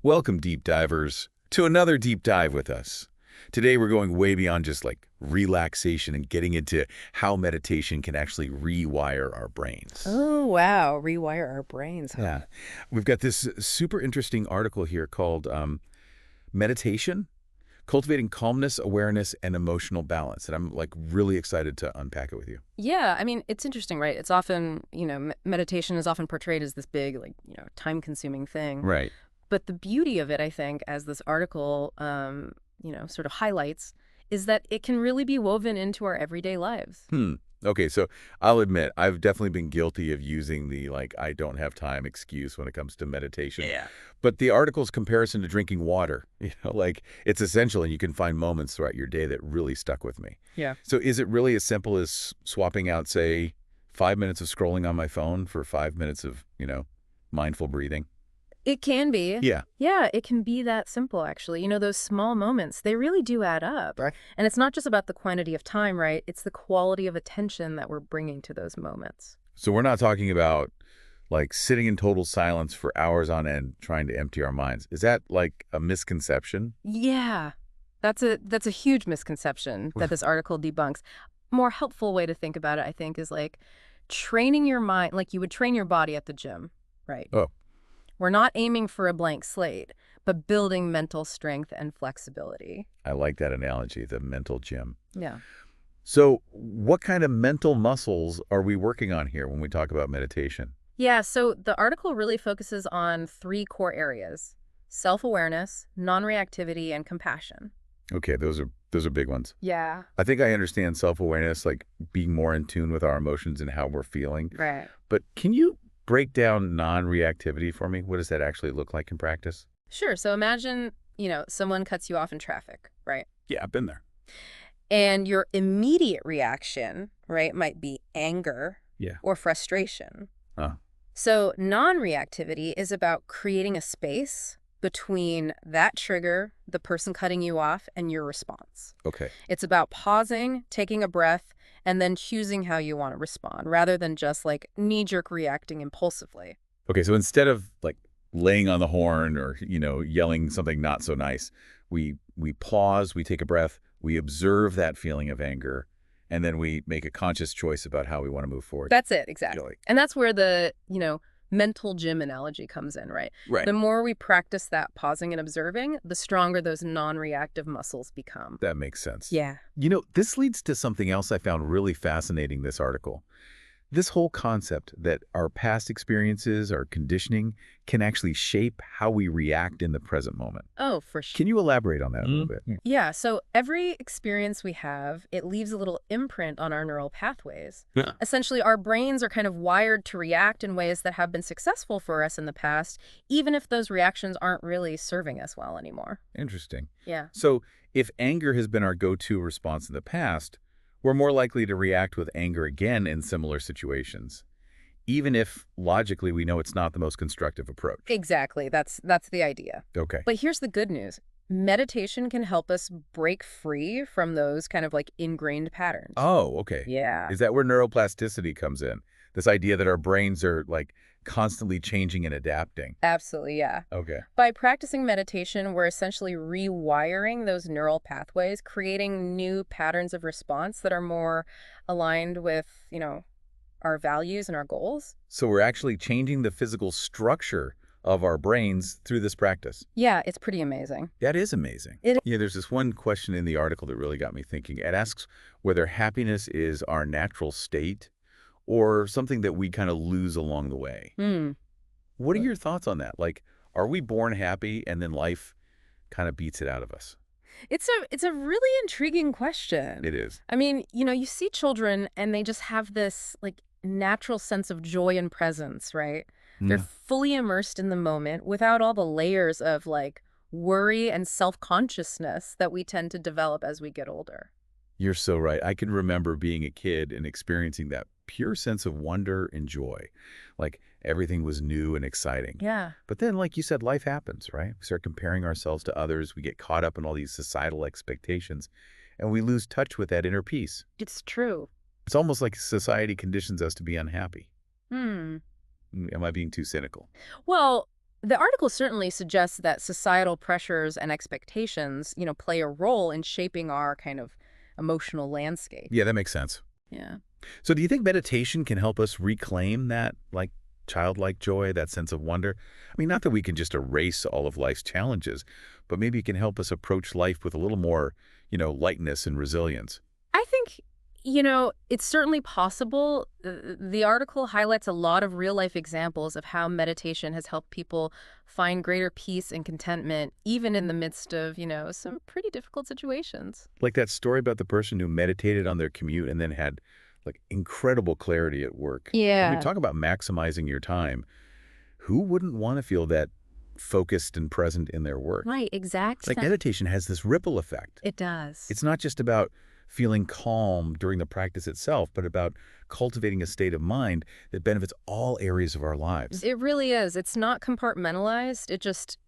Welcome, deep divers, to another deep dive with us. Today, we're going way beyond just like relaxation and getting into how meditation can actually rewire our brains. Oh, wow. Rewire our brains, huh? Yeah. We've got this super interesting article here called Meditation, Cultivating Calmness, Awareness, and Emotional Balance. And I'm like really excited to unpack it with you. Yeah, I mean, it's interesting, right? It's often, meditation is often portrayed as this big, time-consuming thing. Right. But the beauty of it, I think, as this article, sort of highlights, is that it can really be woven into our everyday lives. Hmm. Okay, so I'll admit, I've definitely been guilty of using the, like, I don't have time excuse when it comes to meditation. Yeah. But the article's comparison to drinking water, like, it's essential, and you can find moments throughout your day that really stuck with me. Yeah. So is it really as simple as swapping out, say, 5 minutes of scrolling on my phone for 5 minutes of, mindful breathing? It can be. Yeah. Yeah, it can be that simple, actually. Those small moments, they really do add up. Right. And it's not just about the quantity of time, right? It's the quality of attention that we're bringing to those moments. So we're not talking about, like, sitting in total silence for hours on end trying to empty our minds. Is that, like, a misconception? Yeah, that's a huge misconception that this article debunks. More helpful way to think about it, I think, is like training your mind like you would train your body at the gym, right? Oh. We're not aiming for a blank slate, but building mental strength and flexibility. I like that analogy, the mental gym. Yeah. So what kind of mental muscles are we working on here when we talk about meditation? Yeah, so the article really focuses on three core areas: self-awareness, non-reactivity, and compassion. Okay, those are big ones. Yeah. I think I understand self-awareness, like being more in tune with our emotions and how we're feeling. Right. But can you break down non-reactivity for me? What does that actually look like in practice? Sure. So imagine, someone cuts you off in traffic, right? Yeah, I've been there. And your immediate reaction, right, might be anger Yeah. or frustration. Uh, So non-reactivity is about creating a space between that trigger, the person cutting you off, and your response. okay. It's about pausing, taking a breath, and then choosing how you want to respond, rather than just like knee-jerk reacting impulsively. Okay, so instead of like laying on the horn or, yelling something not so nice, we pause, we take a breath, we observe that feeling of anger, and then we make a conscious choice about how we want to move forward. That's it, exactly. Really? And that's where the, mental gym analogy comes in, right? Right. The more we practice that pausing and observing, the stronger those non-reactive muscles become. That makes sense. Yeah. This leads to something else I found really fascinating in this article. This whole concept that our past experiences, our conditioning, can actually shape how we react in the present moment. Oh, for sure. Can you elaborate on that a little bit? Yeah, so every experience we have, it leaves a little imprint on our neural pathways. Yeah. Essentially, our brains are kind of wired to react in ways that have been successful for us in the past, even if those reactions aren't really serving us well anymore. Interesting. Yeah. So if anger has been our go-to response in the past, we're more likely to react with anger again in similar situations, even if logically we know it's not the most constructive approach. Exactly. That's the idea. Okay. But here's the good news. Meditation can help us break free from those kind of like ingrained patterns. Oh, okay. Yeah. Is that where neuroplasticity comes in? This idea that our brains are like constantly changing and adapting. Absolutely, yeah. Okay. By practicing meditation, we're essentially rewiring those neural pathways, creating new patterns of response that are more aligned with, our values and our goals. So we're actually changing the physical structure of our brains through this practice. Yeah, it's pretty amazing. That is amazing. Yeah, there's this one question in the article that really got me thinking. It asks whether happiness is our natural state or something that we kind of lose along the way. What are your thoughts on that? Like, are we born happy and then life kind of beats it out of us? It's a really intriguing question. It is. I mean, you see children and they just have this like natural sense of joy and presence, right? They're fully immersed in the moment without all the layers of like worry and self-consciousness that we tend to develop as we get older. You're so right. I can remember being a kid and experiencing that pure sense of wonder and joy. Like everything was new and exciting. Yeah. But then, like you said, life happens, right? We start comparing ourselves to others. We get caught up in all these societal expectations, and we lose touch with that inner peace. It's true. It's almost like society conditions us to be unhappy. Hmm. Am I being too cynical? Well, The article certainly suggests that societal pressures and expectations, play a role in shaping our kind of emotional landscape. Yeah, that makes sense. Yeah. So do you think meditation can help us reclaim that, like, childlike joy, that sense of wonder? I mean, not that we can just erase all of life's challenges, but maybe it can help us approach life with a little more, lightness and resilience. I think, it's certainly possible. The article highlights a lot of real life examples of how meditation has helped people find greater peace and contentment, even in the midst of, some pretty difficult situations. Like that story about the person who meditated on their commute and then had, like, incredible clarity at work. I mean, Yeah. talk about maximizing your time. Who wouldn't want to feel that focused and present in their work? Right, exact Like sense. meditation has this ripple effect. It does. It's not just about feeling calm during the practice itself, but about cultivating a state of mind that benefits all areas of our lives. It really is. It's not compartmentalized.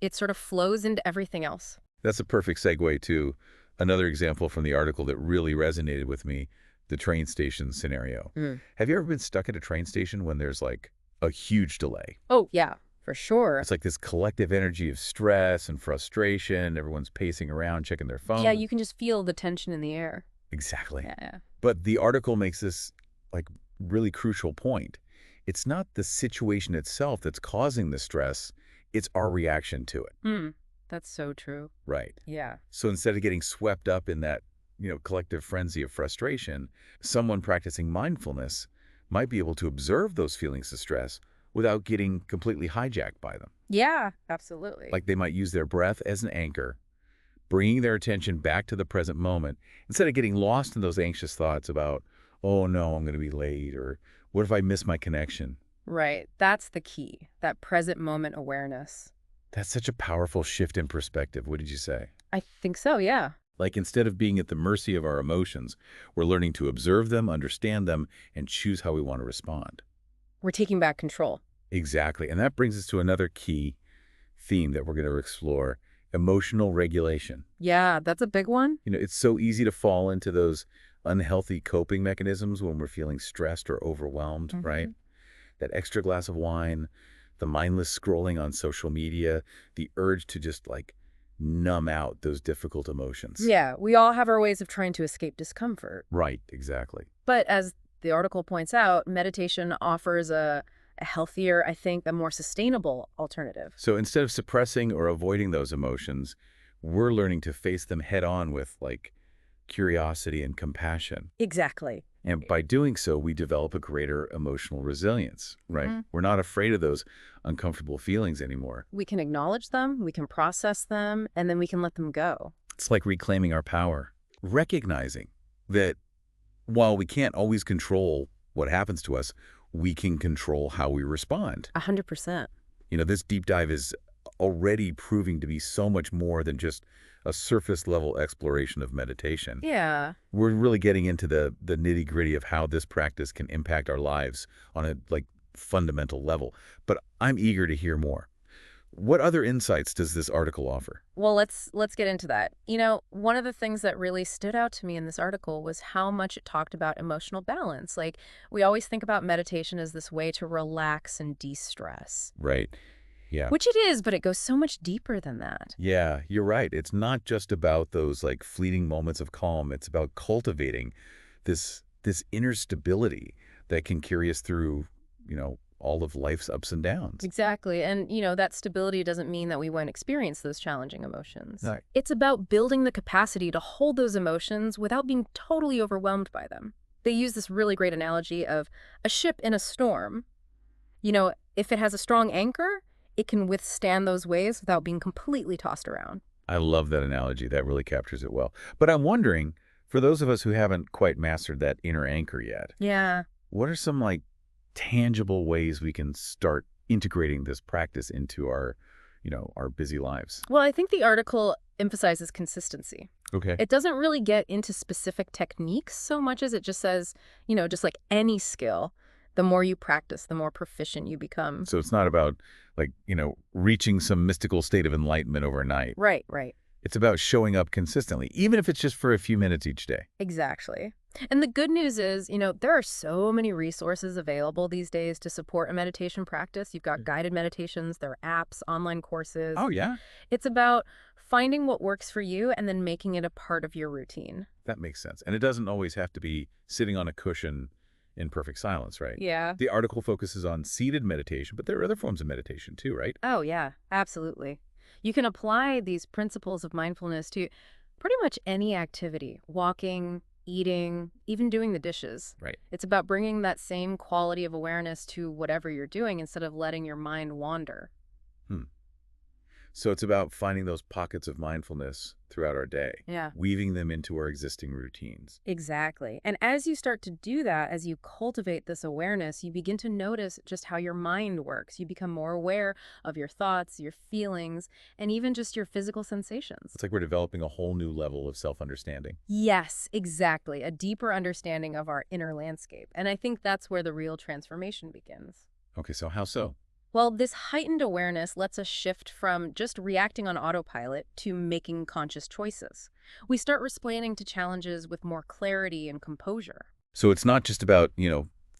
It sort of flows into everything else. That's a perfect segue to another example from the article that really resonated with me, the train station scenario. Mm. Have you ever been stuck at a train station when there's like a huge delay? Oh, yeah, for sure. It's like this collective energy of stress and frustration. Everyone's pacing around, checking their Yeah, phone. you can just feel the tension in the air. Exactly. Yeah, yeah. But the article makes this, like, really crucial point. It's not the situation itself that's causing the stress, it's our reaction to it. Mm, that's so true. Right. Yeah. So instead of getting swept up in that, collective frenzy of frustration, someone practicing mindfulness might be able to observe those feelings of stress without getting completely hijacked by them. Yeah, absolutely. Like they might use their breath as an anchor, bringing their attention back to the present moment instead of getting lost in those anxious thoughts about, oh no, I'm going to be late, or what if I miss my connection? Right. That's the key, that present moment awareness. That's such a powerful shift in perspective. What did you say? I think so, yeah. Like instead of being at the mercy of our emotions, we're learning to observe them, understand them, and choose how we want to respond. We're taking back control. Exactly. And that brings us to another key theme that we're going to explore, emotional regulation. Yeah, that's a big one. It's so easy to fall into those unhealthy coping mechanisms when we're feeling stressed or overwhelmed, right? Mhm. That extra glass of wine, the mindless scrolling on social media, the urge to just like numb out those difficult emotions. Yeah, we all have our ways of trying to escape discomfort. Right, exactly. But as the article points out, meditation offers a healthier, I think, a more sustainable alternative. So instead of suppressing or avoiding those emotions, we're learning to face them head on with like curiosity and compassion. Exactly. And by doing so, we develop a greater emotional resilience, right? Mhm. We're not afraid of those uncomfortable feelings anymore. We can acknowledge them, we can process them, and then we can let them go. It's like reclaiming our power, recognizing that while we can't always control what happens to us, we can control how we respond. 100%. This deep dive is already proving to be so much more than just a surface level exploration of meditation. Yeah. We're really getting into the nitty gritty of how this practice can impact our lives on a like fundamental level. But I'm eager to hear more. What other insights does this article offer? Well, let's get into that. One of the things that really stood out to me in this article was how much it talked about emotional balance. Like, we always think about meditation as this way to relax and de-stress, Right. Yeah. which it is, but it goes so much deeper than that. Yeah, you're right. It's not just about those like fleeting moments of calm. It's about cultivating this inner stability that can carry us through, all of life's ups and downs. Exactly. And, that stability doesn't mean that we won't experience those challenging emotions. Right. It's about building the capacity to hold those emotions without being totally overwhelmed by them. They use this really great analogy of a ship in a storm. If it has a strong anchor, it can withstand those waves without being completely tossed around. I love that analogy. That really captures it well. But I'm wondering, for those of us who haven't quite mastered that inner anchor yet, Yeah. what are some like tangible ways we can start integrating this practice into our busy lives? Well, I think the article emphasizes consistency. Okay. It doesn't really get into specific techniques so much as it just says, just like any skill, the more you practice, the more proficient you become. So it's not about like, reaching some mystical state of enlightenment overnight. Right, right. It's about showing up consistently, even if it's just for a few minutes each day. Exactly. And the good news is, there are so many resources available these days to support a meditation practice. You've got guided meditations, there are apps, online courses. Oh, yeah? It's about finding what works for you and then making it a part of your routine. That makes sense. And it doesn't always have to be sitting on a cushion in perfect silence, right? Yeah. The article focuses on seated meditation, but there are other forms of meditation too, right? Oh, yeah, absolutely. You can apply these principles of mindfulness to pretty much any activity, walking, eating, even doing the dishes. Right. It's about bringing that same quality of awareness to whatever you're doing instead of letting your mind wander. Hmm. So it's about finding those pockets of mindfulness throughout our day, Yeah. weaving them into our existing routines. Exactly. And as you start to do that, as you cultivate this awareness, you begin to notice just how your mind works. You become more aware of your thoughts, your feelings, and even just your physical sensations. It's like we're developing a whole new level of self-understanding. Yes, exactly. A deeper understanding of our inner landscape. And I think that's where the real transformation begins. Okay, so how so? Well, this heightened awareness lets us shift from just reacting on autopilot to making conscious choices. We start responding to challenges with more clarity and composure. So it's not just about,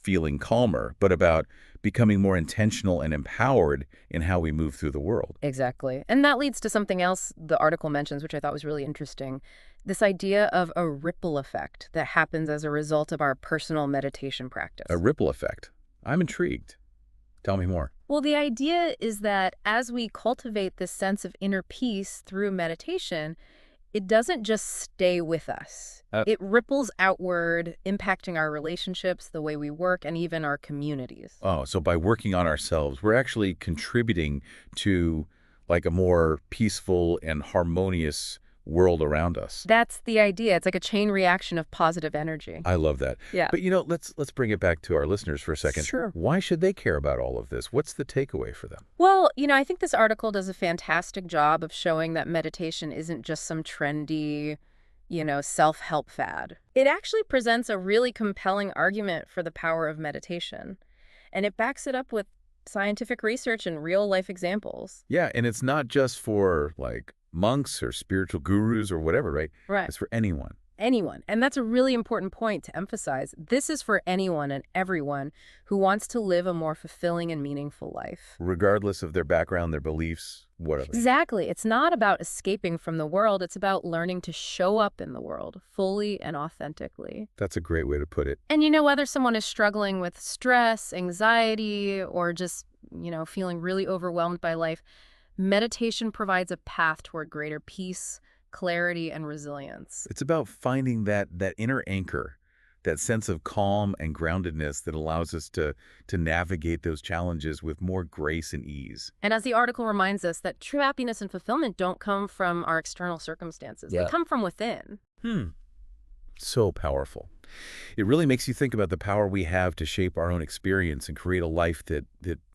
feeling calmer, but about becoming more intentional and empowered in how we move through the world. Exactly. And that leads to something else the article mentions, which I thought was really interesting. This idea of a ripple effect that happens as a result of our personal meditation A practice. ripple effect. I'm intrigued. Tell me more. Well, the idea is that as we cultivate this sense of inner peace through meditation, it doesn't just stay with us. Uh, It ripples outward, impacting our relationships, the way we work, and even our communities. Oh, so by working on ourselves, we're actually contributing to like a more peaceful and harmonious world around us. That's the idea. It's like a chain reaction of positive energy. I love that. Yeah. But let's bring it back to our listeners for a second. Sure. Why should they care about all of this? What's the takeaway for them? Well, I think this article does a fantastic job of showing that meditation isn't just some trendy, self-help fad. It actually presents a really compelling argument for the power of meditation, and it backs it up with scientific research and real-life examples. Yeah, and it's not just for like monks or spiritual gurus or whatever, right? Right. It's for anyone. Anyone. And that's a really important point to emphasize. This is for anyone and everyone who wants to live a more fulfilling and meaningful life. Regardless of their background, their beliefs, whatever. Exactly. It's not about escaping from the world. It's about learning to show up in the world fully and authentically. That's a great way to put it. And whether someone is struggling with stress, anxiety, or just, feeling really overwhelmed by life, meditation provides a path toward greater peace, clarity, and resilience. It's about finding that inner anchor, that sense of calm and groundedness that allows us to navigate those challenges with more grace and ease. And as the article reminds us, that true happiness and fulfillment don't come from our external circumstances. Yeah. They come from within. So powerful. It really makes you think about the power we have to shape our own experience and create a life that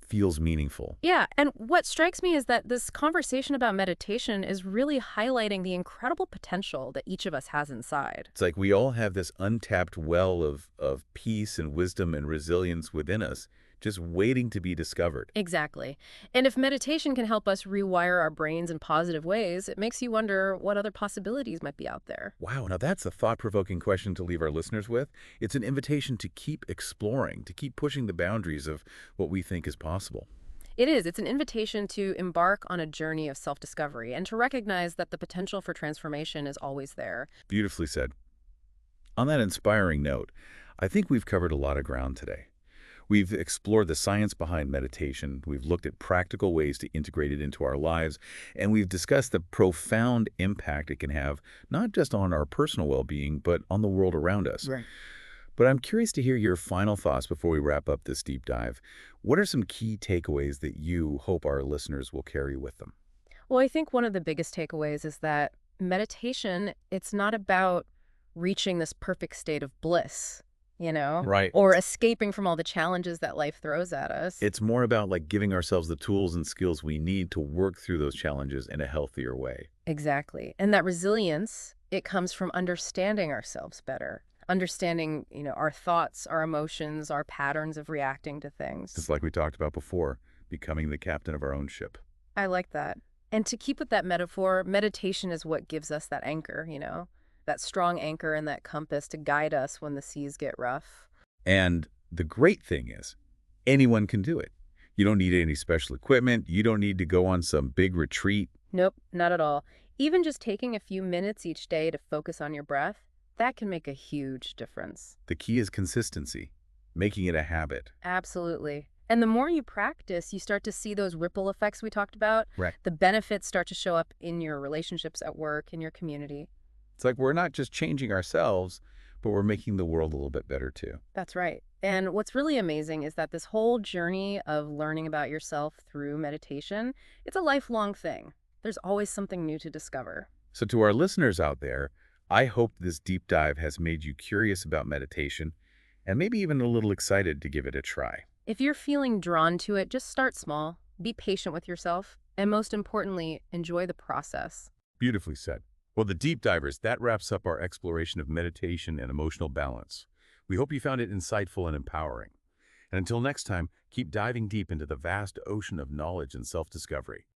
feels meaningful. Yeah, and what strikes me is that this conversation about meditation is really highlighting the incredible potential that each of us has inside. It's like we all have this untapped well of peace and wisdom and resilience within us, just waiting to be discovered. Exactly. And if meditation can help us rewire our brains in positive ways, it makes you wonder what other possibilities might be out there. Wow, now that's a thought-provoking question to leave our listeners with. It's an invitation to keep exploring, to keep pushing the boundaries of what we think is possible. It is. It's an invitation to embark on a journey of self-discovery and to recognize that the potential for transformation is always there. Beautifully said. On that inspiring note, I think we've covered a lot of ground today. We've explored the science behind meditation, we've looked at practical ways to integrate it into our lives, and we've discussed the profound impact it can have, not just on our personal well-being, but on the world around us. Right. But I'm curious to hear your final thoughts before we wrap up this deep dive. What are some key takeaways that you hope our listeners will carry with them? Well, I think one of the biggest takeaways is that meditation, it's not about reaching this perfect state of bliss, Right. or escaping from all the challenges that life throws at us. It's more about like giving ourselves the tools and skills we need to work through those challenges in a healthier way. Exactly. And that resilience, it comes from understanding ourselves better, understanding, our thoughts, our emotions, our patterns of reacting to things. Just like we talked about before, becoming the captain of our own ship. I like that. And to keep with that metaphor, meditation is what gives us that anchor, that strong anchor and that compass to guide us when the seas get rough. And the great thing is, anyone can do it. You don't need any special equipment. You don't need to go on some big retreat. Nope, not at all. Even just taking a few minutes each day to focus on your breath, that can make a huge difference. The key is consistency, making it a habit. Absolutely. And the more you practice, you start to see those ripple effects we talked about. Right. The benefits start to show up in your relationships at work, in your community. It's like we're not just changing ourselves, but we're making the world a little bit better too. That's right. And what's really amazing is that this whole journey of learning about yourself through meditation, it's a lifelong thing. There's always something new to discover. So to our listeners out there, I hope this deep dive has made you curious about meditation and maybe even a little excited to give it a try. If you're feeling drawn to it, just start small, be patient with yourself, and most importantly, enjoy the process. Beautifully said. Well, the deep divers, that wraps up our exploration of meditation and emotional balance. We hope you found it insightful and empowering. And until next time, keep diving deep into the vast ocean of knowledge and self-discovery.